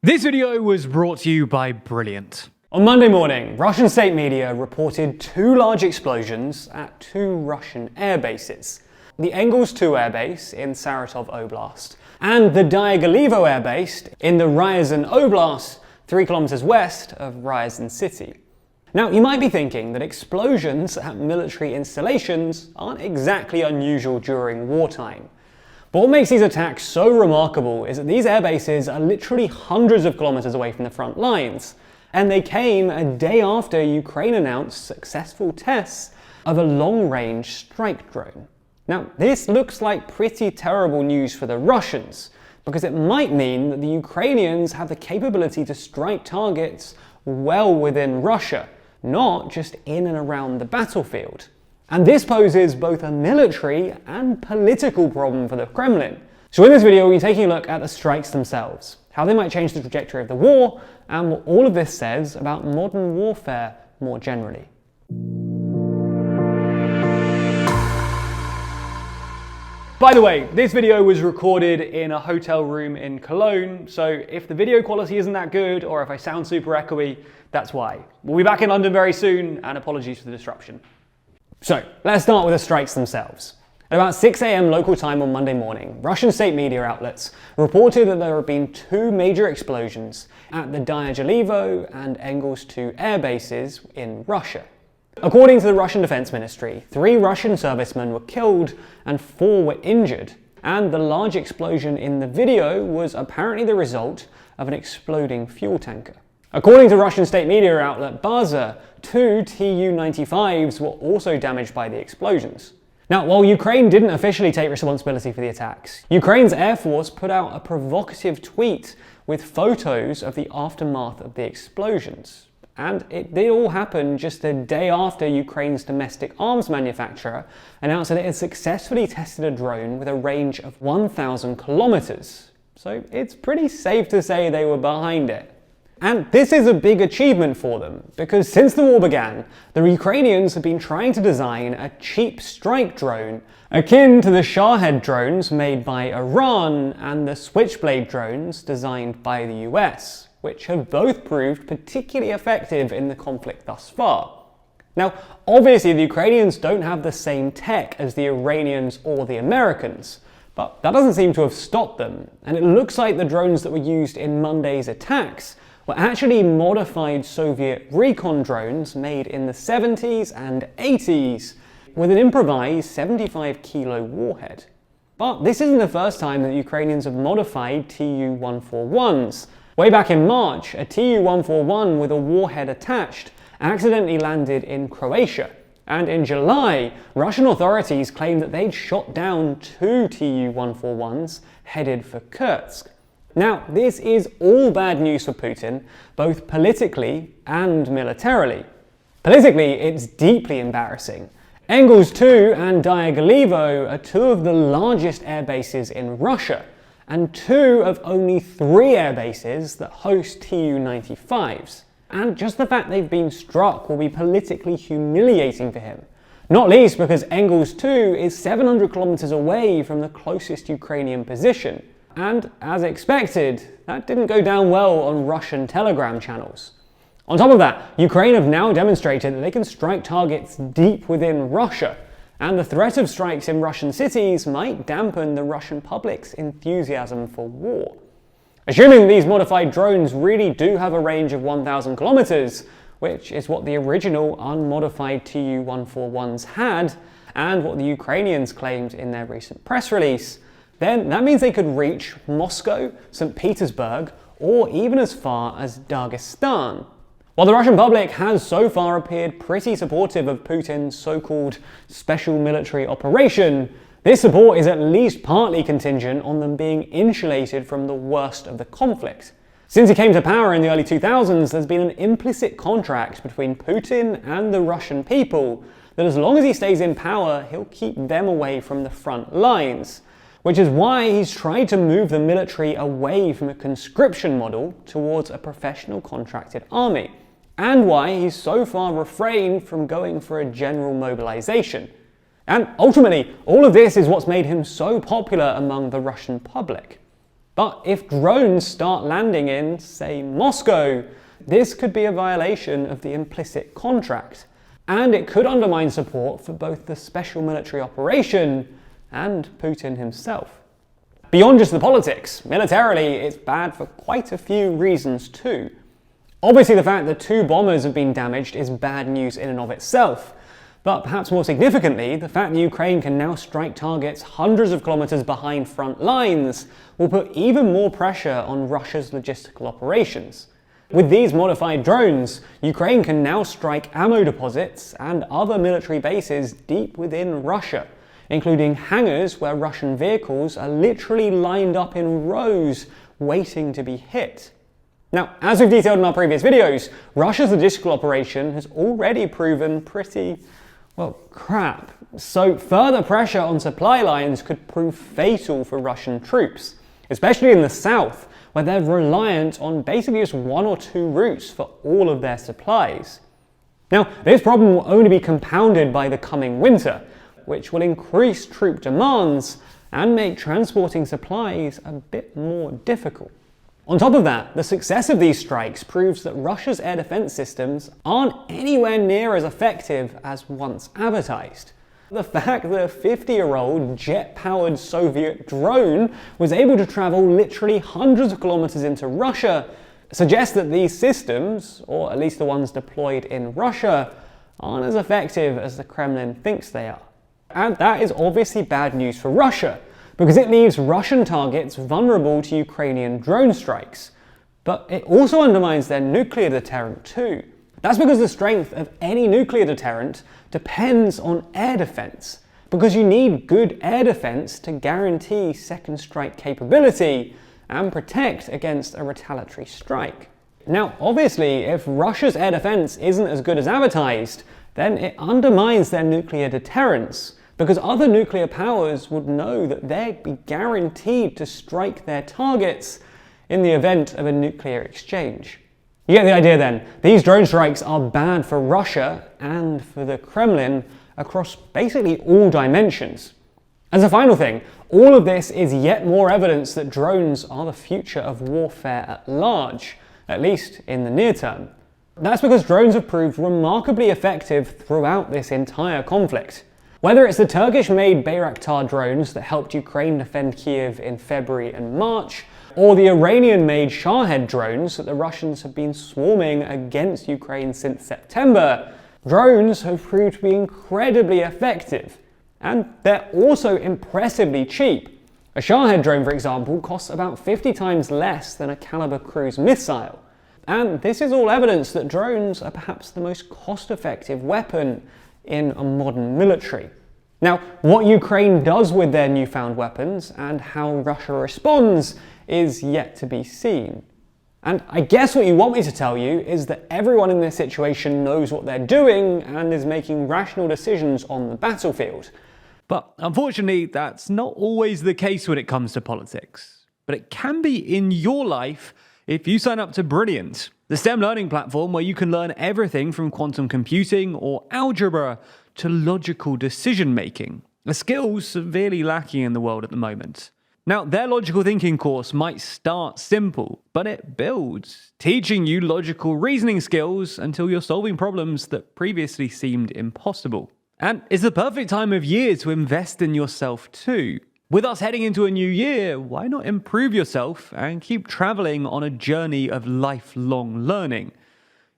This video was brought to you by Brilliant. On Monday morning, Russian state media reported two large explosions at two Russian air bases. The Engels 2 airbase in Saratov Oblast and the Diaghilevo air base in the Ryazan Oblast, 3 kilometers west of Ryazan city. Now, you might be thinking that explosions at military installations aren't exactly unusual during wartime. But what makes these attacks so remarkable is that these air bases are literally hundreds of kilometers away from the front lines. And they came a day after Ukraine announced successful tests of a long-range strike drone. Now, this looks like pretty terrible news for the Russians, because it might mean that the Ukrainians have the capability to strike targets well within Russia, not just in and around the battlefield. And this poses both a military and political problem for the Kremlin. So in this video, we'll be taking a look at the strikes themselves, how they might change the trajectory of the war, and what all of this says about modern warfare more generally. By the way, this video was recorded in a hotel room in Cologne, so if the video quality isn't that good or if I sound super echoey, that's why. We'll be back in London very soon, and apologies for the disruption. So, let's start with the strikes themselves. At about 6 a.m. local time on Monday morning, Russian state media outlets reported that there had been two major explosions at the Diaghilevo and Engels 2 air bases in Russia. According to the Russian Defense Ministry, 3 Russian servicemen were killed and 4 were injured, and the large explosion in the video was apparently the result of an exploding fuel tanker. According to Russian state media outlet Baza, 2 Tu-95s were also damaged by the explosions. Now, while Ukraine didn't officially take responsibility for the attacks, Ukraine's Air Force put out a provocative tweet with photos of the aftermath of the explosions. And it did all happen just a day after Ukraine's domestic arms manufacturer announced that it had successfully tested a drone with a range of 1,000 kilometers. So it's pretty safe to say they were behind it. And this is a big achievement for them, because since the war began, the Ukrainians have been trying to design a cheap strike drone akin to the Shahed drones made by Iran and the Switchblade drones designed by the US, which have both proved particularly effective in the conflict thus far. Now, obviously the Ukrainians don't have the same tech as the Iranians or the Americans, but that doesn't seem to have stopped them, and it looks like the drones that were used in Monday's attacks were actually modified Soviet recon drones made in the 70s and 80s with an improvised 75-kilo warhead. But this isn't the first time that the Ukrainians have modified Tu-141s. Way back in March, a Tu-141 with a warhead attached accidentally landed in Croatia. And in July, Russian authorities claimed that they'd shot down 2 Tu-141s headed for Kursk. Now, this is all bad news for Putin, both politically and militarily. Politically, it's deeply embarrassing. Engels 2 and Diaghilevo are 2 of the largest air bases in Russia, and 2 of only 3 air bases that host Tu-95s. And just the fact they've been struck will be politically humiliating for him. Not least because Engels 2 is 700 kilometers away from the closest Ukrainian position. And, as expected, that didn't go down well on Russian Telegram channels. On top of that, Ukraine have now demonstrated that they can strike targets deep within Russia, and the threat of strikes in Russian cities might dampen the Russian public's enthusiasm for war. Assuming these modified drones really do have a range of 1,000 kilometers, which is what the original unmodified Tu-141s had, and what the Ukrainians claimed in their recent press release, then that means they could reach Moscow, St. Petersburg, or even as far as Dagestan. While the Russian public has so far appeared pretty supportive of Putin's so-called special military operation, this support is at least partly contingent on them being insulated from the worst of the conflict. Since he came to power in the early 2000s, there's been an implicit contract between Putin and the Russian people that as long as he stays in power, he'll keep them away from the front lines. Which is why he's tried to move the military away from a conscription model towards a professional contracted army, and why he's so far refrained from going for a general mobilization. And ultimately, all of this is what's made him so popular among the Russian public. But if drones start landing in, say, Moscow, this could be a violation of the implicit contract, and it could undermine support for both the special military operation and Putin himself. Beyond just the politics, militarily, it's bad for quite a few reasons too. Obviously, the fact that 2 bombers have been damaged is bad news in and of itself. But perhaps more significantly, the fact that Ukraine can now strike targets hundreds of kilometers behind front lines will put even more pressure on Russia's logistical operations. With these modified drones, Ukraine can now strike ammo deposits and other military bases deep within Russia, including hangars where Russian vehicles are literally lined up in rows waiting to be hit. Now, as we've detailed in our previous videos, Russia's logistical operation has already proven pretty, well, crap. So further pressure on supply lines could prove fatal for Russian troops, especially in the south, where they're reliant on basically just 1 or 2 routes for all of their supplies. Now, this problem will only be compounded by the coming winter, which will increase troop demands and make transporting supplies a bit more difficult. On top of that, the success of these strikes proves that Russia's air defense systems aren't anywhere near as effective as once advertised. The fact that a 50-year-old jet-powered Soviet drone was able to travel literally hundreds of kilometers into Russia suggests that these systems, or at least the ones deployed in Russia, aren't as effective as the Kremlin thinks they are. And that is obviously bad news for Russia, because it leaves Russian targets vulnerable to Ukrainian drone strikes. But it also undermines their nuclear deterrent too. That's because the strength of any nuclear deterrent depends on air defense, because you need good air defense to guarantee second strike capability and protect against a retaliatory strike. Now, obviously, if Russia's air defense isn't as good as advertised, then it undermines their nuclear deterrence, because other nuclear powers would know that they'd be guaranteed to strike their targets in the event of a nuclear exchange. You get the idea then. These drone strikes are bad for Russia and for the Kremlin across basically all dimensions. As a final thing, all of this is yet more evidence that drones are the future of warfare at large, at least in the near term. That's because drones have proved remarkably effective throughout this entire conflict. Whether it's the Turkish-made Bayraktar drones that helped Ukraine defend Kiev in February and March, or the Iranian-made Shahed drones that the Russians have been swarming against Ukraine since September, drones have proved to be incredibly effective. And they're also impressively cheap. A Shahed drone, for example, costs about 50 times less than a Caliber cruise missile. And this is all evidence that drones are perhaps the most cost-effective weapon in a modern military. Now, what Ukraine does with their newfound weapons and how Russia responds is yet to be seen. And I guess what you want me to tell you is that everyone in this situation knows what they're doing and is making rational decisions on the battlefield. But unfortunately, that's not always the case when it comes to politics. But it can be in your life if you sign up to Brilliant, the STEM learning platform where you can learn everything from quantum computing or algebra to logical decision making, a skill severely lacking in the world at the moment. Now, their logical thinking course might start simple, but it builds, teaching you logical reasoning skills until you're solving problems that previously seemed impossible. And it's the perfect time of year to invest in yourself too. With us heading into a new year, why not improve yourself and keep traveling on a journey of lifelong learning?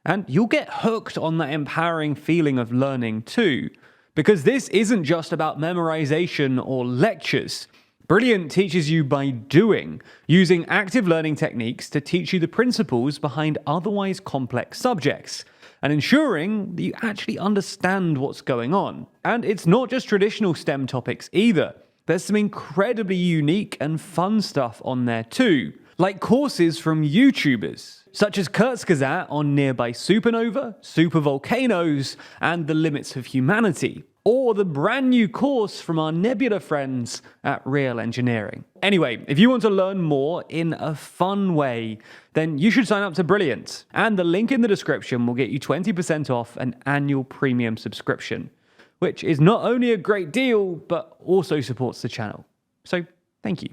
And you'll get hooked on that empowering feeling of learning too, because this isn't just about memorization or lectures. Brilliant teaches you by doing, using active learning techniques to teach you the principles behind otherwise complex subjects, and ensuring that you actually understand what's going on. And it's not just traditional STEM topics either. There's some incredibly unique and fun stuff on there too, like courses from YouTubers, such as Kurzgesagt on nearby supernova, supervolcanoes, and the limits of humanity, or the brand new course from our Nebula friends at Real Engineering. Anyway, if you want to learn more in a fun way, then you should sign up to Brilliant, and the link in the description will get you 20% off an annual premium subscription, which is not only a great deal, but also supports the channel. So, thank you.